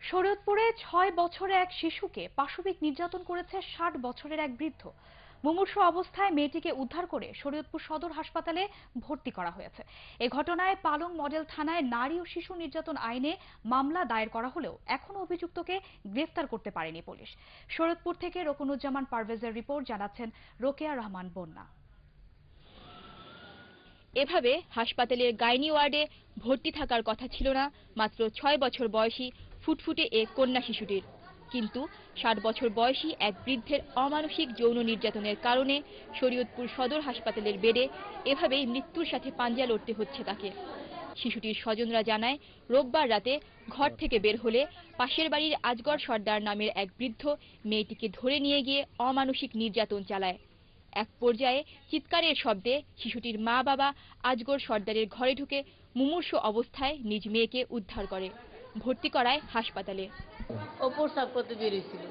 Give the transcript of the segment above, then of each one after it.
শরীয়তপুরে ৬ বছরের এক শিশুকে পাশবিক নির্যাতন করেছে ৬০ বছরের এক বৃদ্ধ। মুমূর্ষু অবস্থায় মেয়েটিকে উদ্ধার করে শরীয়তপুর সদর হাসপাতালে ভর্তি করা হয়েছে। এ ঘটনায় পালং মডেল থানায় নারী ও শিশু নির্যাতন আইনে মামলা দায়ের করা হলেও এখনো অভিযুক্তকে গ্রেফতার করতে পারেনি পুলিশ। শরীয়তপুর থেকে রকুনুজ্জামান পারভেজের রিপোর্ট, জানাচ্ছেন রোকেয়া রহমান বন্যা। এভাবে হাসপাতালের গাইনি ওয়ার্ডে ভর্তি থাকার কথা ছিল না মাত্র ৬ বছর বয়সী ফুটফুটে এক কন্যা শিশুটির, কিন্তু ৬০ বছর বয়সী এক বৃদ্ধের অমানসিক যৌন নির্যাতনের কারণে শরীয়তপুর সদর হাসপাতালের বেডে এভাবেই মৃত্যুর সাথে পাঞ্জা লড়তে হচ্ছে তাকে। শিশুটির স্বজনরা জানায়, রোববার রাতে ঘর থেকে বের হলে পাশের বাড়ির আজগর সর্দার নামের এক বৃদ্ধ মেয়েটিকে ধরে নিয়ে গিয়ে অমানসিক নির্যাতন চালায়। এক পর্যায়ে চিৎকারের শব্দে শিশুটির মা বাবা আজগর সর্দারের ঘরে ঢুকে মুমূর্ষু অবস্থায় নিজ মেয়েকে উদ্ধার করে ভর্তি করায় হাসপাতালে। ও প্রস্রাব করতে বেরিয়েছিল,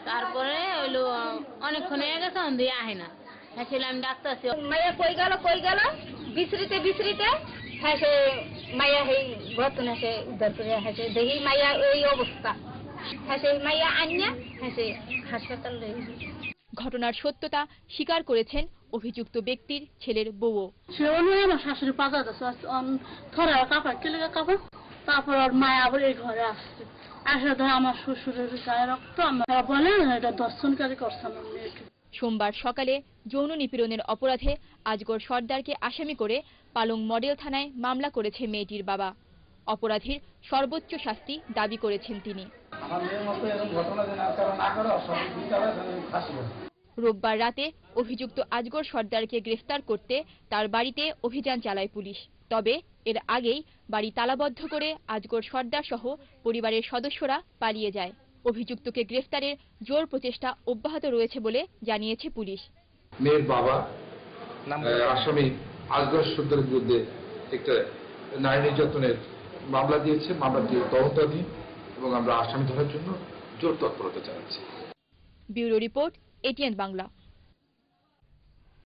তারপরে হইলো অনেকক্ষণ হয়ে গেছে, দিয়ে আহে না। হ্যাঁ, আমি ডাক্তার মাইয়া কই গেল বিছরিতে হ্যাঁ সে মাইয়া সেই ঘটন এসে উদ্ধার করে হেসে দেখি মাইয়া এই অবস্থা। হ্যাঁ সেই মাইয়া আনিয়া হ্যাঁ সে হাসপাতাল। ঘটনার সত্যতা স্বীকার করেছেন অভিযুক্ত ব্যক্তির ছেলের বউ। সে আমার শাশুড়ি পাতা থরা কাপড় কেলে কাপড়, তারপর ওর মায়া আবার এই ঘরে আসছে, আসে ধর আমার শ্বশুরের গায়ে রক্ত, আমরা বলে এটা দর্শনকারী করছে আমার মেয়েকে। সোমবার সকালে যৌন নিপীড়নের অপরাধে আজগর সর্দারকে আসামি করে পালং মডেল থানায় মামলা করেছে মেয়েটির বাবা। অপরাধীর সর্বোচ্চ শাস্তি দাবি করেছেন তিনি। রোববার রাতে অভিযুক্ত আজগর সর্দারকে গ্রেফতার করতে তার বাড়িতে অভিযান চালায় পুলিশ। তবে এর আগেই বাড়ি তালাবদ্ধ করে আজগর সর্দার সহ পরিবারের সদস্যরা পালিয়ে যায়। অভিযুক্তকে গ্রেফতারের জোর প্রচেষ্টা অব্যাহত রয়েছে বলে জানিয়েছে পুলিশ। মেয়ের বাবা আসামি আজগর সর্দারের বিরুদ্ধে একটা নারী নির্যাতনের মামলা দিয়েছে, মামলাটি তদন্তাধীন এবং আমরা আসামি ধরার জন্য জোর তৎপরতা চালাচ্ছি। Bureau report, ATN Bangla.